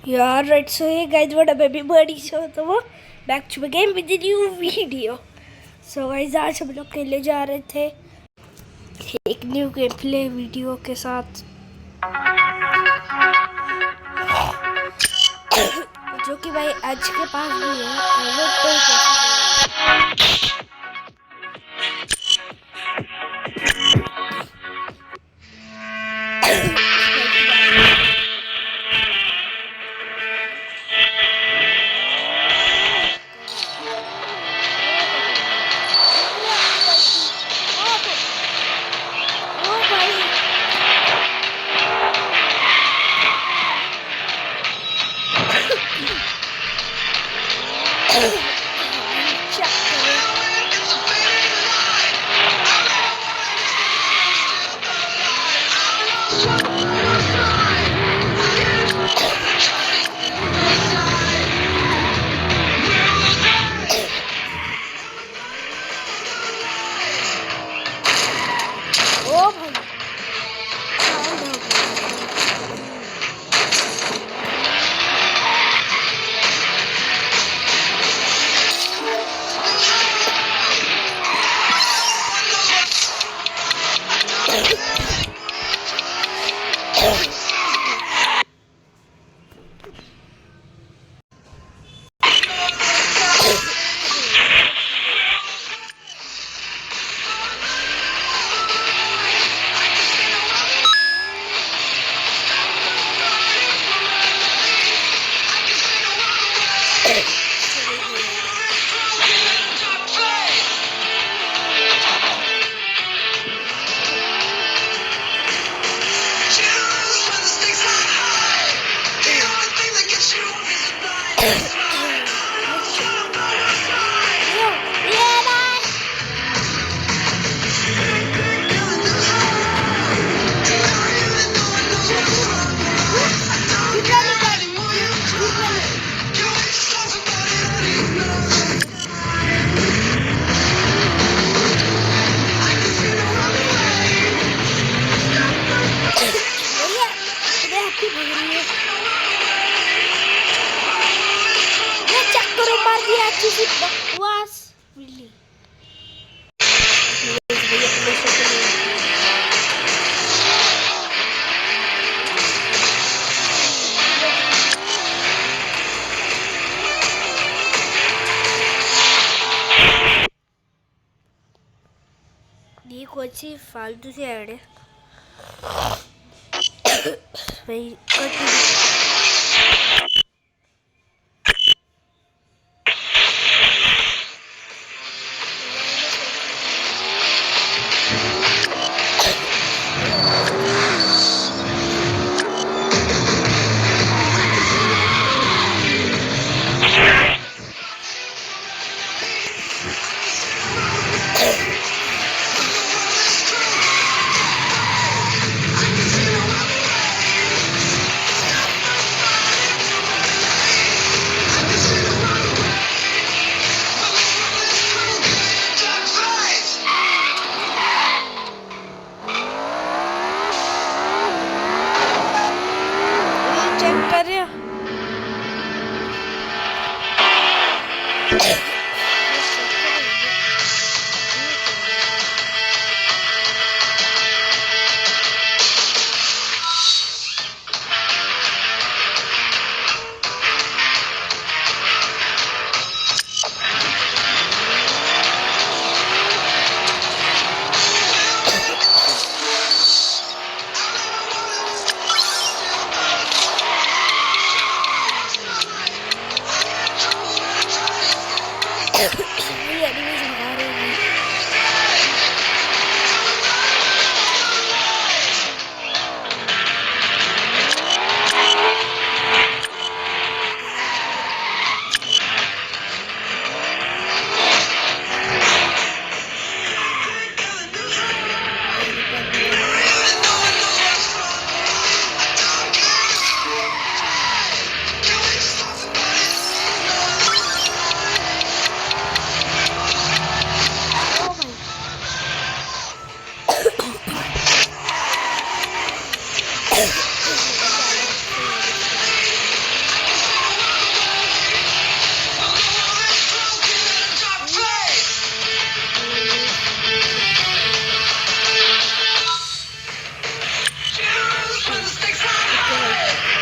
Yeah, right. So hey guys, what up everybody? So back to the game with a new video. So guys, आज हम लोग खेलने जा रहे थे एक न्यू गेम प्ले वीडियो के साथ जो कि भाई आज के पास भी है वो बकवास बिल्ली ये कौन सी फालतू से ऐड है भाई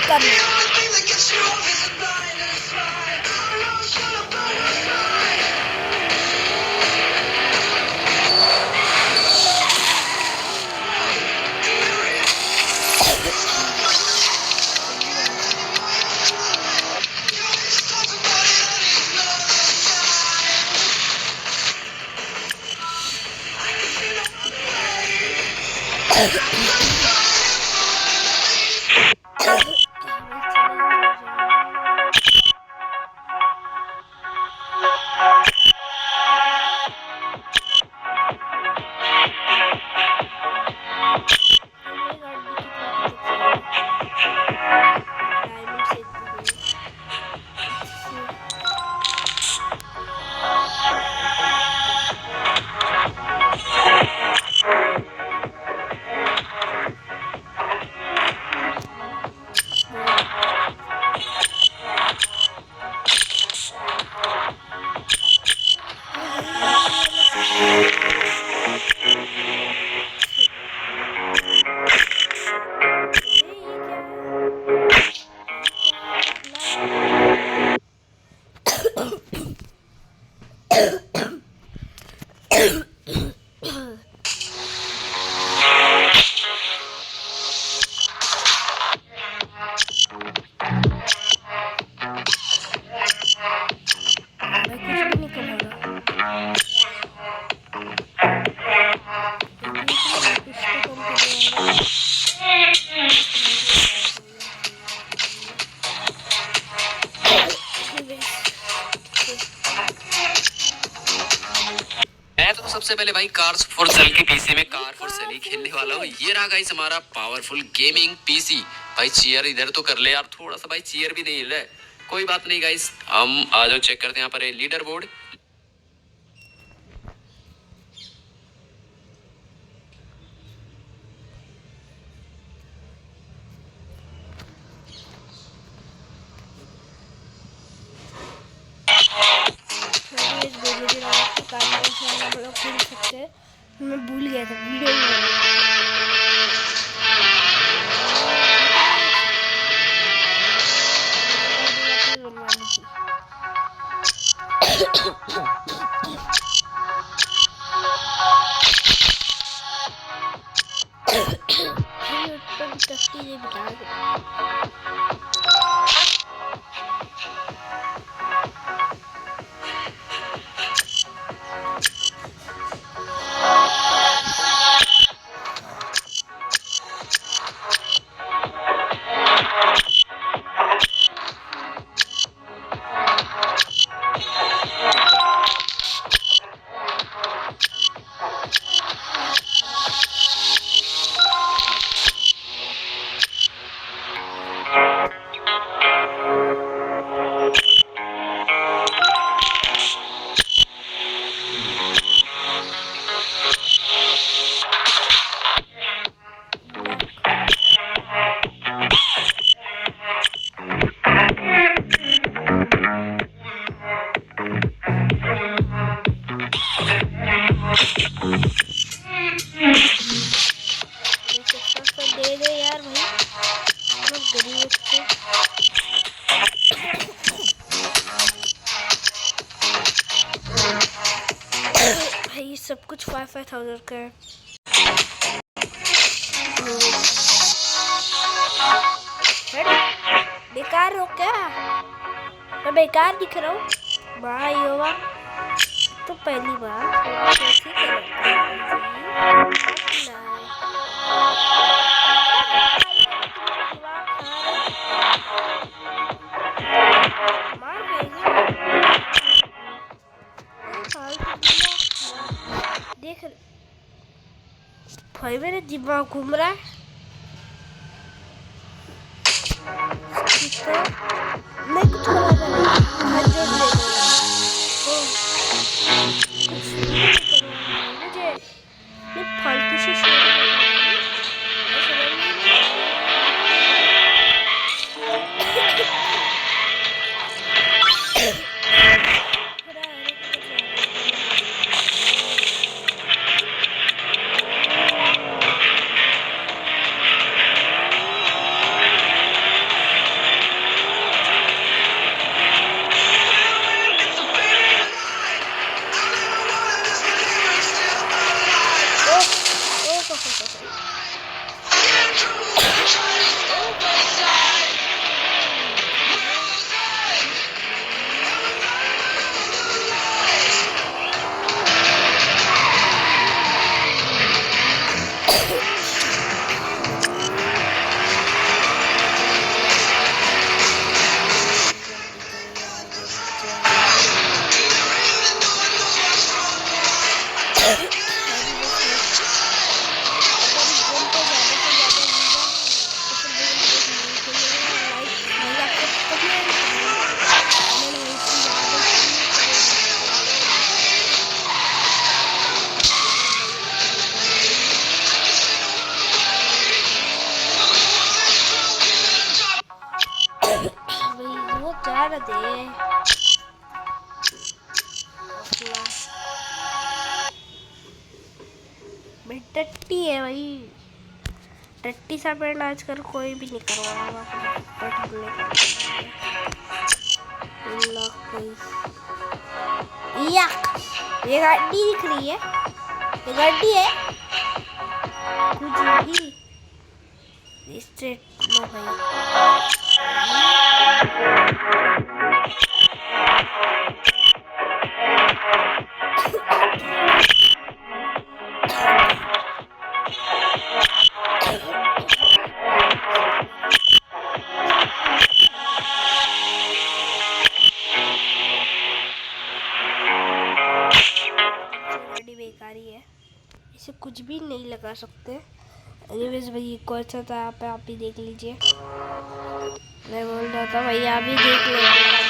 कर लो। मैं तो सबसे पहले भाई कार्स फॉर सेल के पीसी में कार फॉर सेल ही खेलने वाला हूँ। ये रहा गाइस हमारा पावरफुल गेमिंग पीसी। भाई चेयर इधर तो कर ले यार, थोड़ा सा भाई चेयर भी नहीं हिल रहा है। कोई बात नहीं गाइस, हम आ जाओ चेक करते हैं यहाँ पर लीडर बोर्ड। मैं भूल गया था वीडियो बनवानी थी। भाई सब कुछ 5,000 का है। बेकार हो क्या? मैं बेकार दिख रहा हूँ भाई? होगा तो पहली बार देख भाई मेरा दिमाग घूम रहा है। तो मैं कुछ हाथ जोड़ मुझे फालतू से जाने दे। मैं टट्टी है भाई, टट्टी सा पेड़ आजकल कोई भी नहीं करवाएगा। ये गाड़ी दिख रही है, ये गाड़ी है कुछ भी स्ट्रेट लो भाई। बेकारी है, इसे कुछ भी नहीं लगा सकते। एनीवेज भाई कौन सा था आप ही देख लीजिए। मैं बोल रहा था भाई आप ही देख लीजिए।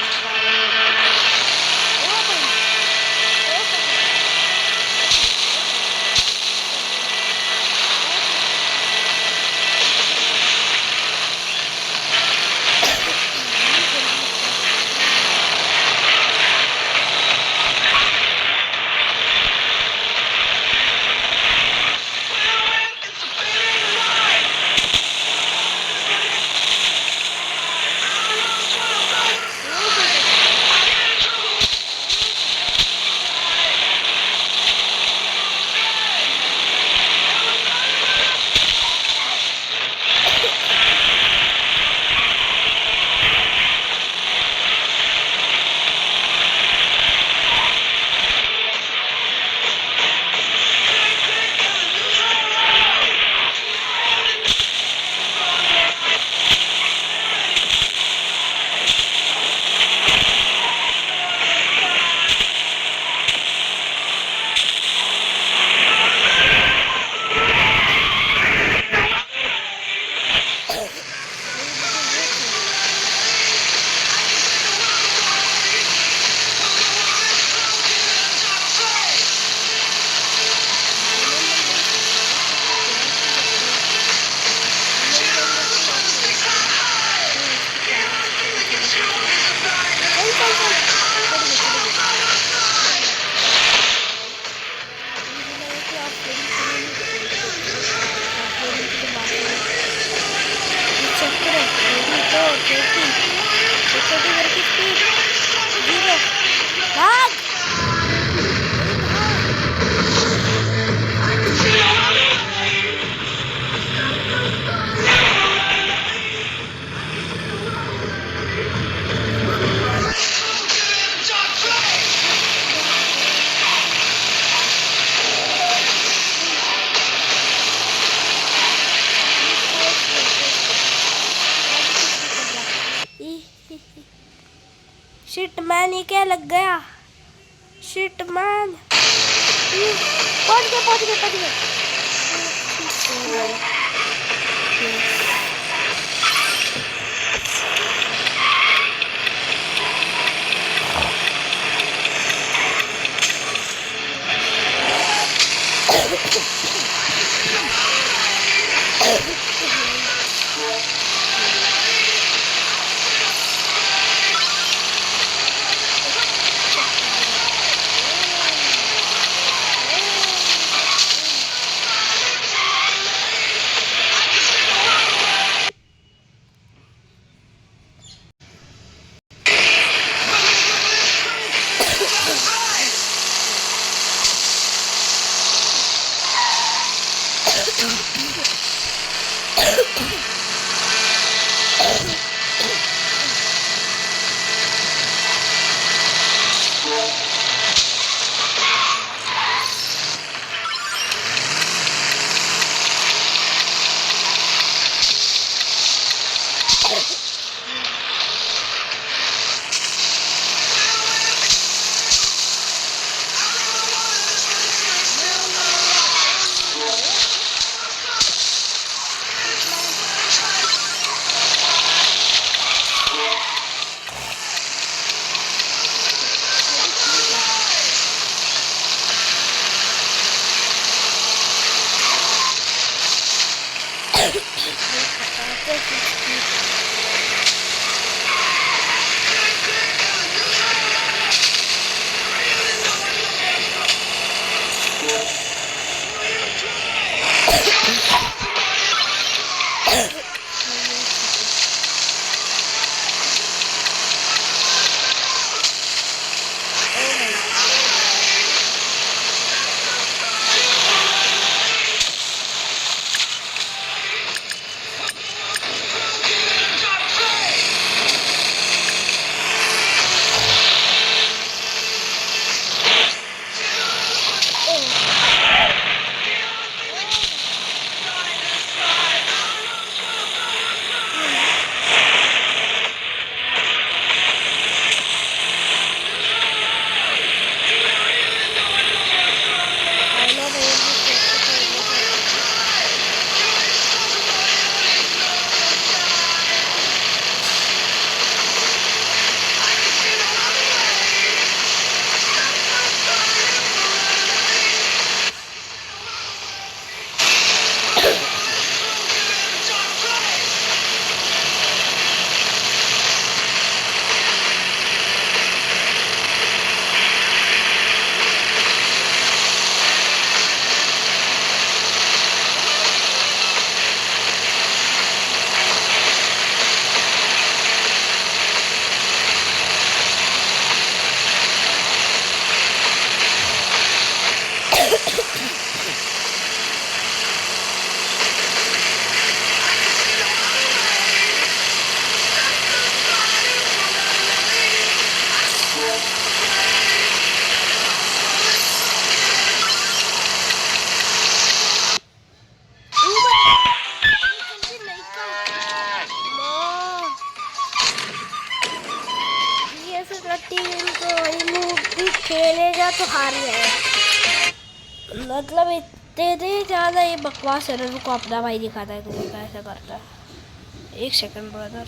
शिट मैन, ये क्या लग गया? शिट मैन, पहुंच गए। खेलेगा तो हार जाएगा। मतलब इतने ज़्यादा ये बकवास है ना। रुको अपना भाई दिखाता है तुम्हें कैसे करता है। एक सेकंड ब्रदर।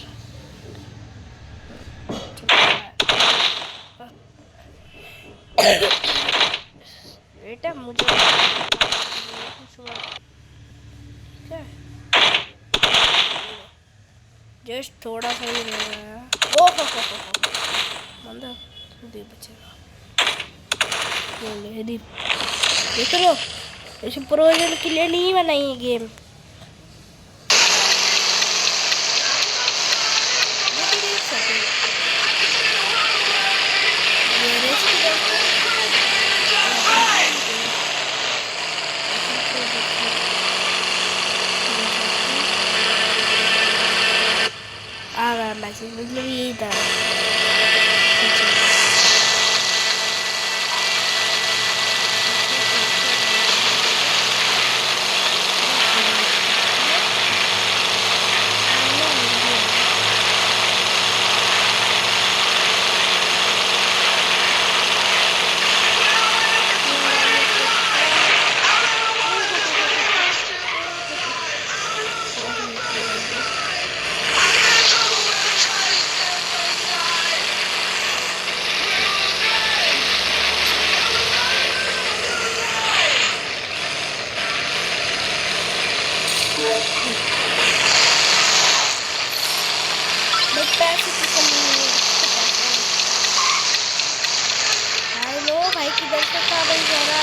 बेटा मुझे जस्ट थोड़ा सा ही रह गया। ओ हो बंदा भी बचेगा। ये देख लो, इसे प्रोजन के लिए नहीं बनाई है गेम। आ रहा मैसेज, मतलब यही था। पैसे की कमी नहीं है। हेलो भाई, किधर से था भाई जरा।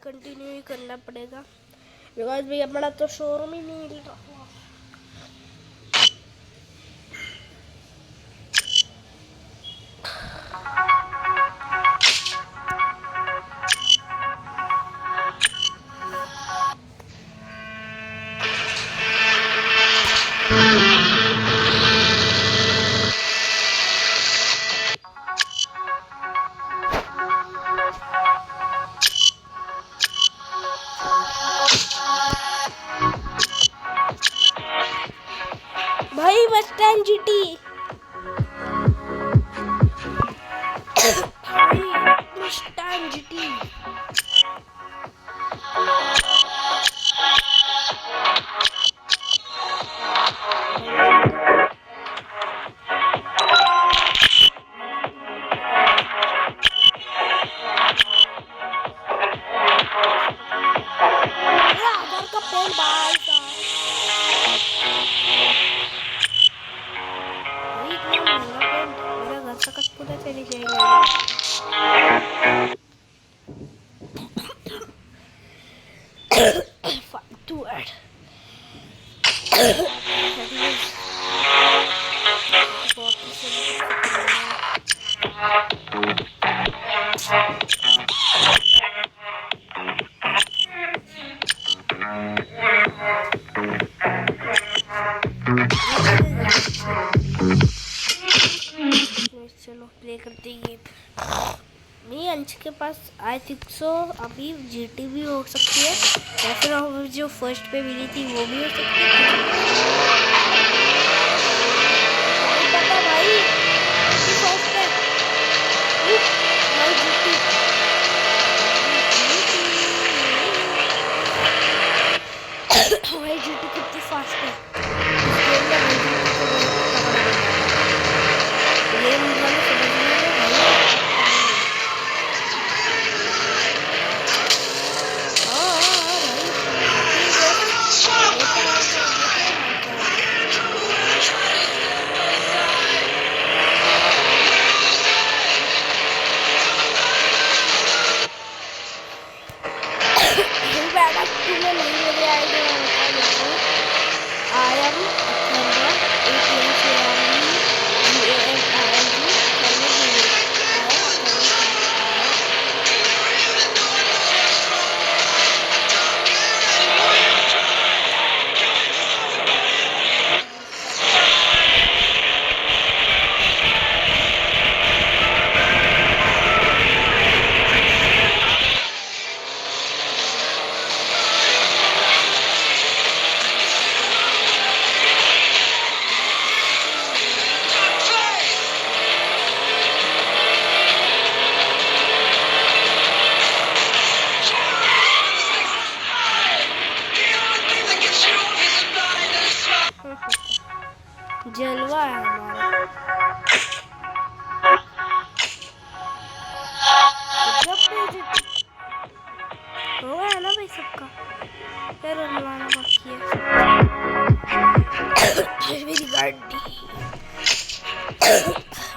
कंटिन्यू ही करना पड़ेगा बिकॉज भाई अपना तो शोरूम ही नहीं मिल रहा। भाई मस्टैंग जीटी मस्टैंग जीटी चली जाएगी। फालतू ऐड चलो प्ले करते हैं। नहीं अंश के पास आई थिंक सो अभी जीटी भी हो सकती है या फिर जो फर्स्ट पे मिली थी वो भी हो सकती है। पता भाई फर्स्ट पे भाई जीटी भाई जीटी कितनी फास्ट है। ये मुझे समझ नहीं आ रहा I am जलवा है हमारा। हुआ है ना भाई सबका, फिर बनवाना बाकी है।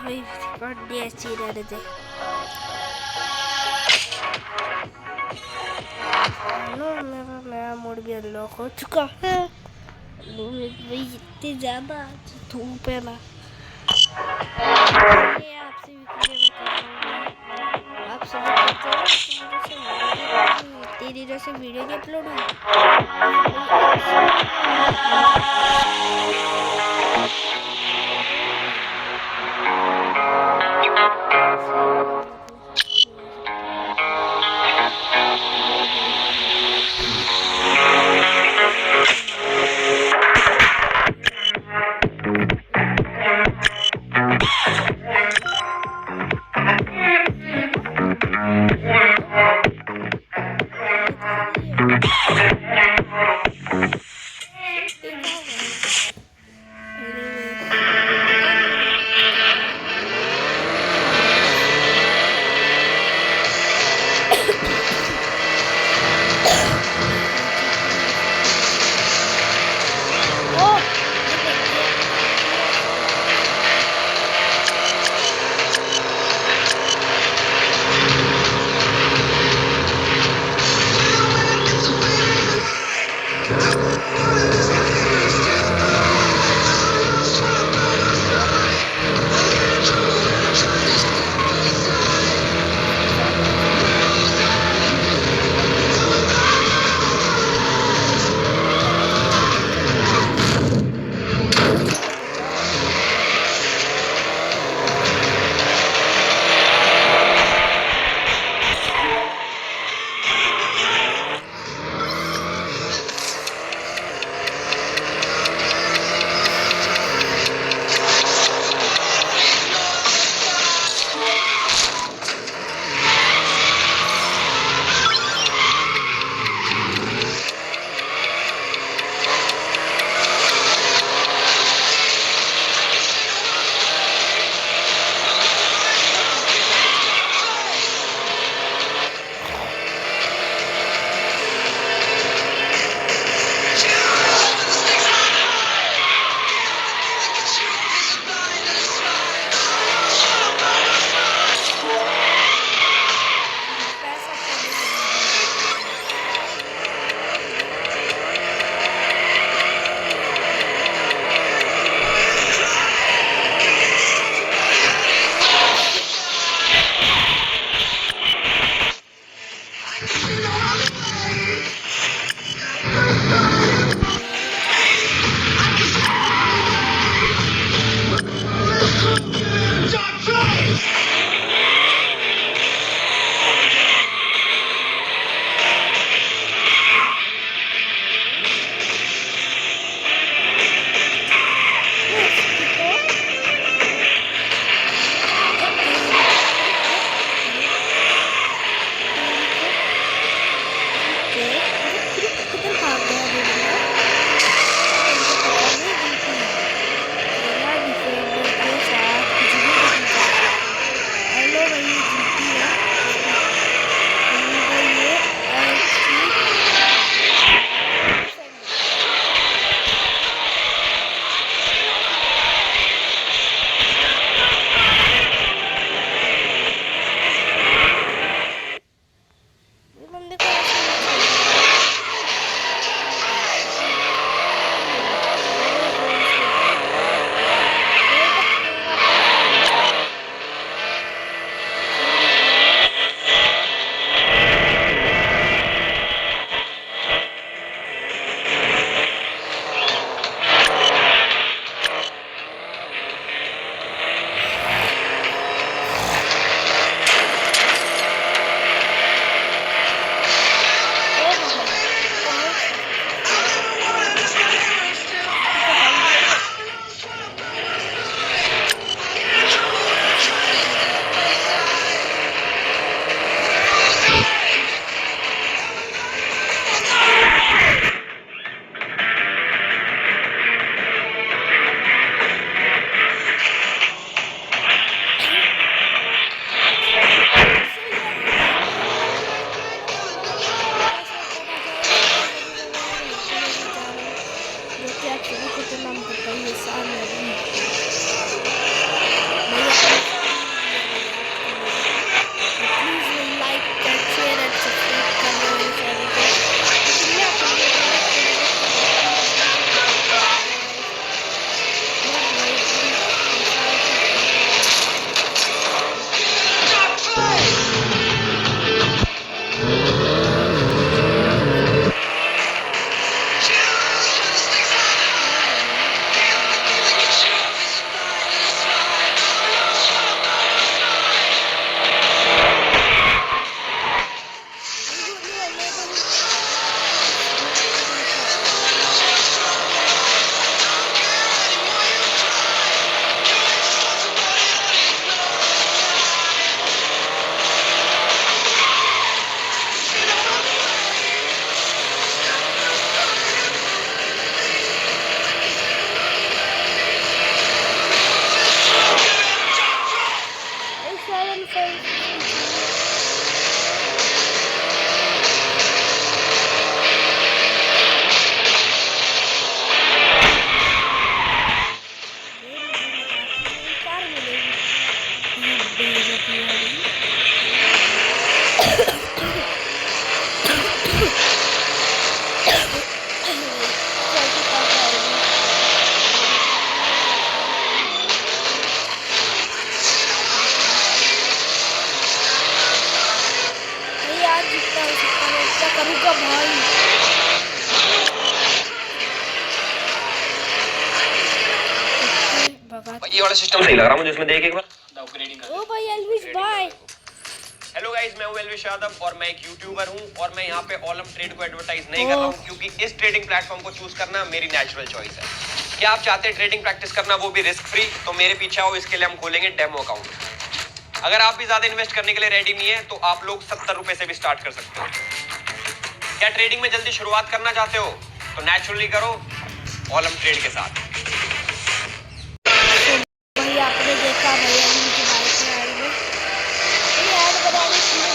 मेरी गाड़ी ऐसी रहने दे। मेरा नया मोड भी अनलॉक हो चुका है। भाई इतनी ज्यादा धूप है ना, ये आपसे भी मैं कर रहा हूँ। आप सब तेरी जैसे वीडियो नहीं अपलोड हुई। सभी को तो नाम पता ही है सामने अभी please like share and subscribe करना मेरे चैनल को मैं आप करूँगा भाई ये वाला सिस्टम सही लग रहा मुझे इसमें देख एक बार ओ भाई एल्विश भाई हेलो गाइस मैं हूं एल्विश यादव और मैं एक यूट्यूबर हूं और मैं यहां पे ओलम ट्रेड को एडवर्टाइज नहीं कर रहा हूं क्योंकि इस ट्रेडिंग प्लेटफॉर्म को चूज करना मेरी नेचुरल चॉइस है। क्या आप चाहते हैं ट्रेडिंग प्रैक्टिस करना वो भी रिस्क फ्री? तो मेरे पीछे आओ, इसके लिए हम खोलेंगे डेमो अकाउंट। अगर आप भी ज्यादा इन्वेस्ट करने के लिए रेडी नहीं है तो आप लोग 70 रुपए से भी स्टार्ट कर सकते हो। क्या ट्रेडिंग में जल्दी शुरुआत करना चाहते हो तो नेचुरली करो ओलम ट्रेड के साथ। भाई आपने देखा भैया उनकी बाइक में ऐड में ऐड बनाने के लिए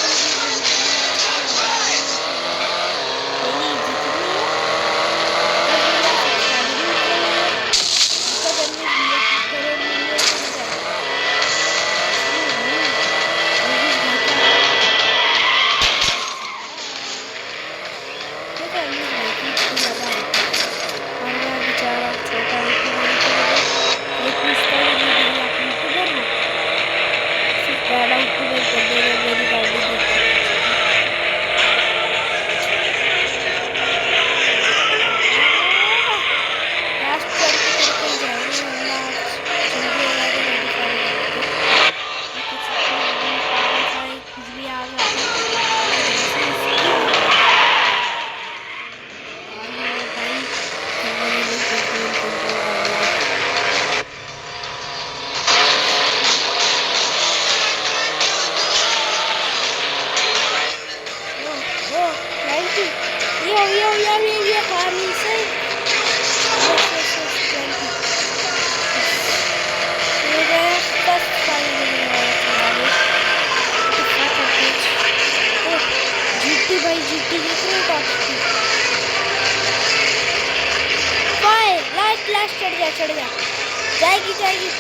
भाई जीती लास्ट चढ़ जा जाएगी जाएगी